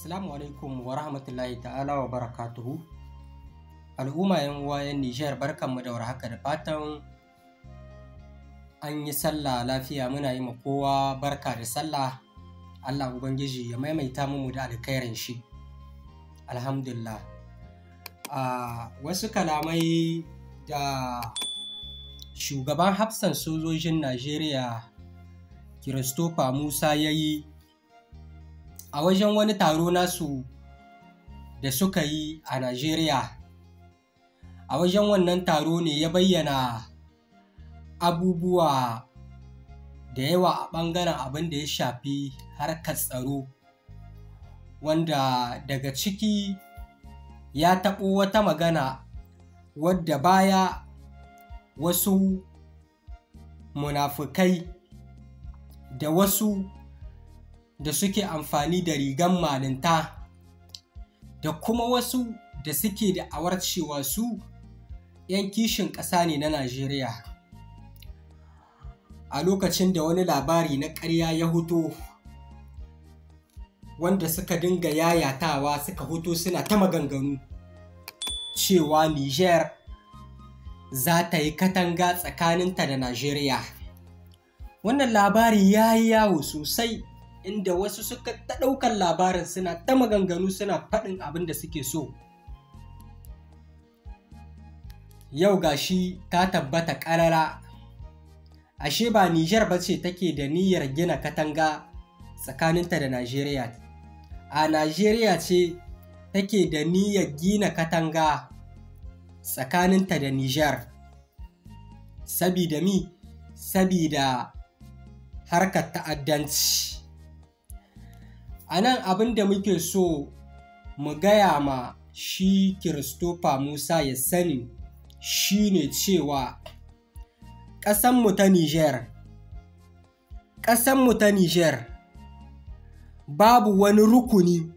Assalamu alaikum wa rahmatullahi ta'ala wa barakatuhu. Al'umma yan uwa yan Nijar barkanmu da warhaka da fatan an yi sallah lafiya. Muna yi ma kowa barka da sallah. Allah Ubangiji ya maimaita mu da alkhairin shi. Alhamdulillah. Wasu kalamai da shugaban hafsan sojojin Najeriya Christopher Musa ya yi a wajen wani taro nasu da suka yi a Najeriya. A wajen wannan taro ne ya bayyana abubuwa da yawa a ɓangaren abin da ya shafi harkar tsaro, wanda daga ciki ya taɓo wata magana wadda baya wasu munafukai da wasu da suke amfani da rigan malinta da kuma wasu da suke da awar cewa su 'yan kishin ƙasa ne na Najeriya. A lokacin da wani labari na ƙarya ya huto, wanda suka dinga yayatawa suka huto suna ta maganganu cewa Niger za ta yi katanga tsakaninta da Najeriya. Wannan labari ya yi yawo sosai, inda wasu suka ta ɗaukar labarin suna ta maganganu suna faɗin abin da suke so. Yau gashi ta tabbata ƙarara, ashe ba Nijar ba ce take da niyyar gina katanga tsakaninta da Najeriya. A Najeriya ce take da niyyar gina katanga tsakaninta da Nijar. Sabida mi? Sabida harkar ta'addanci. A nan abin da muke so mu gaya ma shi Christopher Musa ya sani shine cewa ƙasanmu ta Niger babu wani rukuni,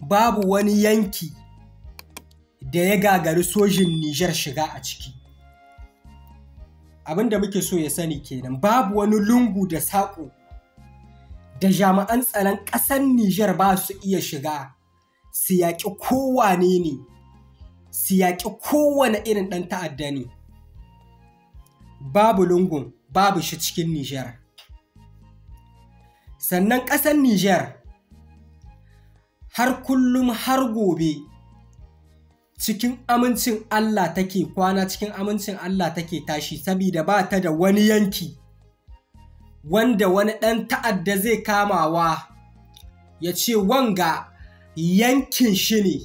babu wani yanki da ya gagari sojin Niger shiga a ciki. Abin da muke so ya sani kenan, babu wani lungu da saƙo da jami'an tsaron ƙasar Niger ba su iya shiga su yaƙi kowane ne, su yaƙi kowane irin ɗan ta'adda ne. Babu lungun, babu shi cikin Niger. Sannan ƙasar Niger har kullum har gobe cikin amincin Allah take kwana, cikin amincin Allah take tashi, saboda ba ta da wani yanki wanda wani ɗan ta'adda zai kamawa ya ce wanga yankin shi ne,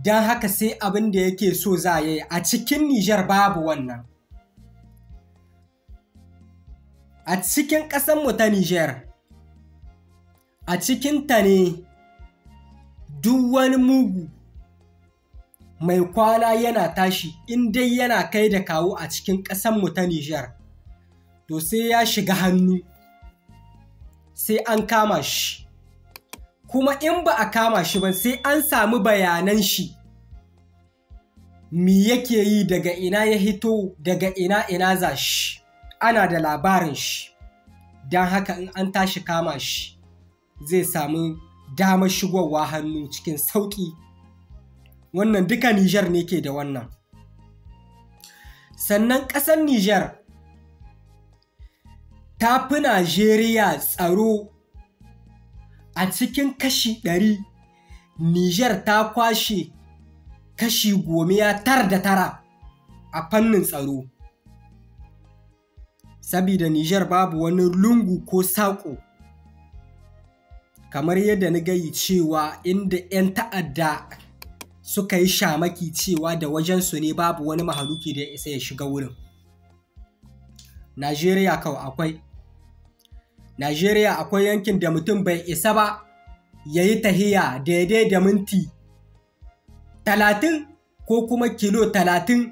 don haka sai abin da yake so za yi. A cikin Niger babu wannan. A cikin ƙasanmu ta Niger, a cikinta ne duk wani mugu mai kwana yana tashi, in dai yana kai da kawo a cikin ƙasanmu ta Niger, to sai ya shiga hannu, sai an kama shi. Kuma in ba a kama shi ba sai an samu bayanan shi, me yake yi, daga ina ya hito, daga ina za shi, ana da labarin shi. Don haka in an tashi kama shi zai samu damar shigowa hannu cikin sauƙi. Wannan duka Niger ne ke da wannan. Sannan ƙasar Niger ta fi Najeriya tsaro. A cikin kashi 100, Niger ta kwashe kashi 99 a fannin tsaro. Sabida Niger babu wani lungu ko saƙo, kamar yadda na gayi cewa inda 'yan ta'adda suka yi shamaki cewa da wajensu ne babu wani mahaluki da ya isa ya shiga wurin. Najeriya kawai akwai. Najeriya akwai yankin da mutum bai isa ba ya yi tahiya daidai da minti 30 ko kuma kilo 30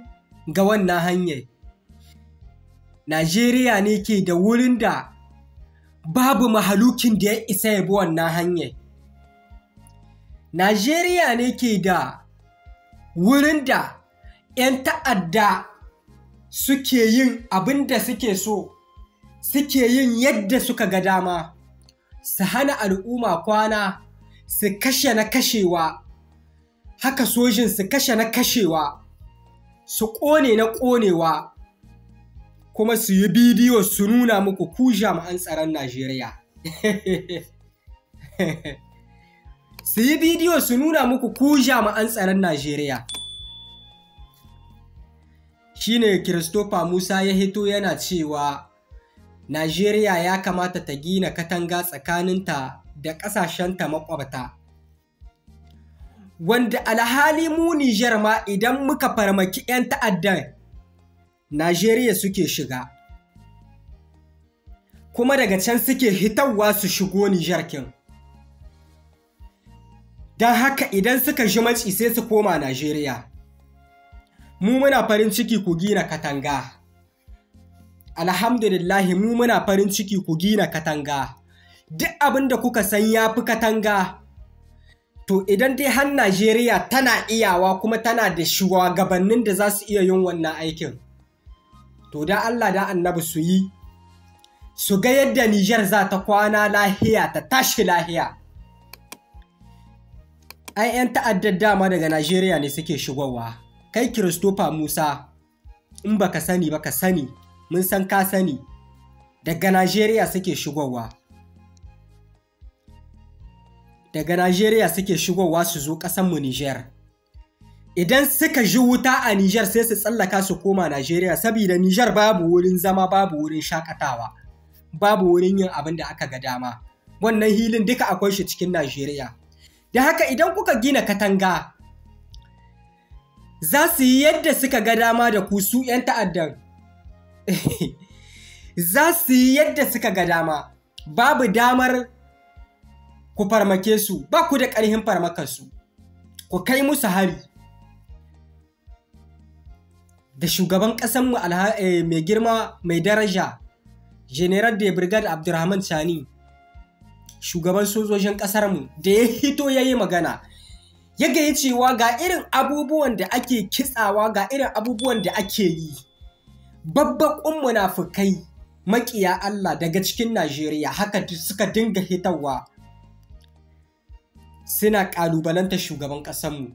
ga wannan hanyar. Najeriya ne ke da wurin da babu mahalukin da ya isa ya bi wannan hanyar. Najeriya ne ke da wurin da 'yan ta'adda suke yin abin da suke so, suke yin yadda suka ga dama, su hana al'umma kwana, su kashe na kashewa, haka sojin su kashe na kashewa, su ƙone na ƙonewa, kuma su yi bidiyo su nuna muku ku jami'an tsaron Najeriya. Su yi bidiyo su nuna muku ku jami'an tsaron Najeriya. Shi ne Christopher Musa ya hito yana cewa Najeriya ya kamata ta gina katanga tsakaninta da ƙasashenta maƙwabta. Wanda alhali mu Nijar ma idan muka farmaki 'yan ta'addan Najeriya suke shiga. Kuma daga can suke hitawa su shigo Nijar kin. Don haka idan suka ji matsi sai su koma Najeriya. Mu muna farin ciki ku gina katanga. Alhamdulillahi mu muna farin ciki ku gina katanga. Duk abin da kuka san ya fi katanga. To idan dai har Najeriya tana iyawa kuma tana da shugabannin da za su iya yin wannan aikin. To da Allah da Annabi su yi. Su ga yadda Nijar za ta kwana lahiya ta tashi lahiya. Ai 'yan ta'addar dama daga Najeriya ne suke shigowa. Kai Christopher Musa, in baka sani ba ka sani, mun san ka sani, daga Najeriya suke shigowa. Daga Najeriya suke shigowa su zo ƙasanmu Nijar. Idan suka ji wuta a Nijar sai su tsallaka su koma Najeriya saboda Nijar babu wurin zama, babu wurin shakatawa, babu wurin yin abin da aka ga dama. Wannan hilin duka akwai shi cikin Najeriya. Da haka idan kuka gina katanga, za su yi yadda suka ga dama da ku su 'yan ta'addan. Za su yi yadda suka ga dama. Babu damar ku farmake su, ba ku da ƙarfin farmakarsu. Ku kai musu hari. Da shugaban ƙasanmu mai girma mai daraja, General de Brigade Abdurrahman Chani, shugaban sojojin ƙasarmu, da ya hito ya yi magana. Ya gaya cewa ga irin abubuwan da ake kitsawa, ga irin abubuwan da ake yi. Babbaƙun munafukai maƙiya Allah daga cikin Najeriya haka suka dinga hitawa suna ƙalubalanta shugaban ƙasanmu.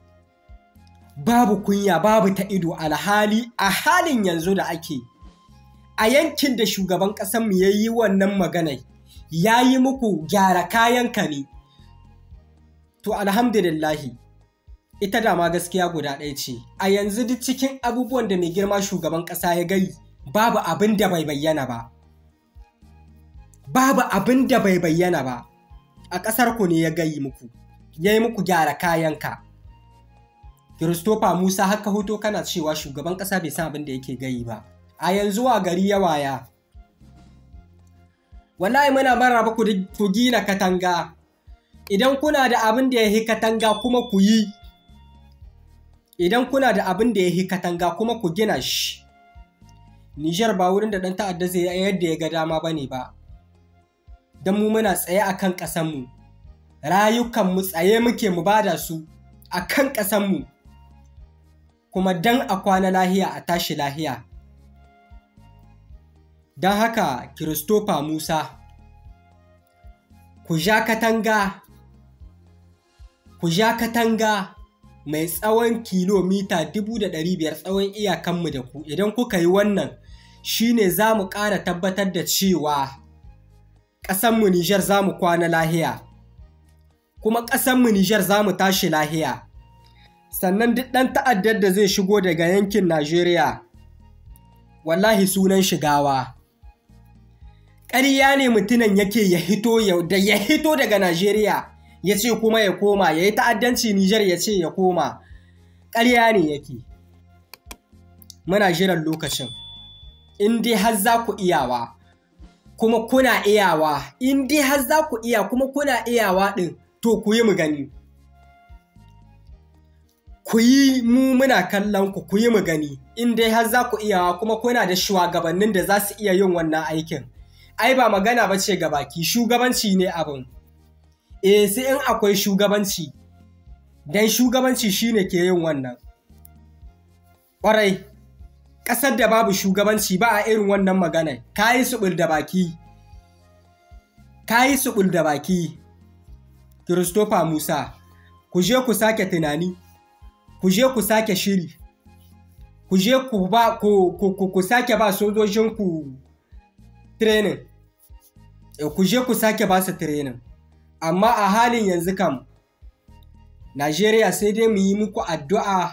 Babu kunya, babu ta ido, alhali a halin yanzu da ake a yankin da shugaban ƙasanmu ya yi wannan maganai, ya yi muku gyara kayanka ne. To alhamdulillahi, ita dama gaskiya guda ɗaya ce. A yanzu duk cikin abubuwan da mai girma shugaban ƙasa ya gai, babu abin da bai bayyana ba. Babu abin da bai bayyana ba. A ƙasarku ne ya gayi muku, ya yi muku gyara kayanka. Christopher Musa haka hoto kana cewa shugaban ƙasa bai san abin da yake gayi ba. A yanzu wa gari ya waya. Wallahi muna maraba ku gina katanga. Idan kuna da abin da ya yi katanga kuma ku yi. Idan kuna da abin da ya yi katanga kuma ku gina shi. Nijar ba wurin da ɗan ta'adda zai yi yadda ya ga dama ba ne ba. Don mu muna tsaye a kan ƙasanmu. Rayukanmu tsaye muke mu bada su a kan ƙasanmu. Kuma don a kwana lahiya a tashi lahiya. Don haka Christopher Musa, ku ja katanga mai tsawon kilomita 500 tsawon iyakanmu da ku. Idan kuka yi wannan, shi ne za mu ƙara tabbatar da cewa ƙasanmu Nijar za mu kwana lahiya, kuma ƙasanmu Nijar za mu tashi lahiya. Sannan duk ɗan ta'addar da zai shigo daga yankin Najeriya, wallahi sunan shigawa. Ƙarya ne mutumin yake ya hito daga Najeriya ya ce kuma ya koma, ya yi ta'addanci Nijar ya ce ya koma. Ƙarya ne yake. Muna jiran lokacin. In dai har za ku iyawa, kuma kuna iyawa, in dai har za ku iya kuma kuna iyawa ɗin, to ku yi mu gani. Ku yi, mu muna kallon ku yi mu gani. In dai har za ku iyawa kuma kuna da shugabannin da za su iya yin wannan aikin. Ai ba magana ba ce ga baki, shugabanci ne abin. Sai in akwai shugabanci, dan shugabanci shine ke yin wannan. Ƙwarai, ƙasar da babu shugabanci ba a irin wannan magana. Ka yi suɓul da baki. Christopher Musa, ku je ku sake tunani, ku je ku sake shiri, ku je ku sake ba sojojinku training, ku je ku sake ba su training. Amma a halin yanzu kam, Najeriya sai dai mu yi muku addu'a,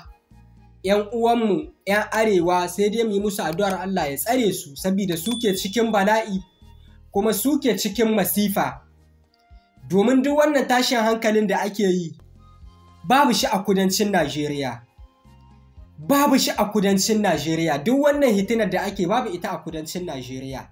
‘yan uwanmu, ‘yan arewa sai dai mu yi musu addu'ar Allah ya tsare su, saboda suke cikin bala'i kuma suke cikin masifa. Domin duk wannan tashin hankalin da ake yi, babu shi a kudancin Najeriya. Babu shi a kudancin Najeriya. Duk wannan hitinar da ake babu ita a kudancin Najeriya.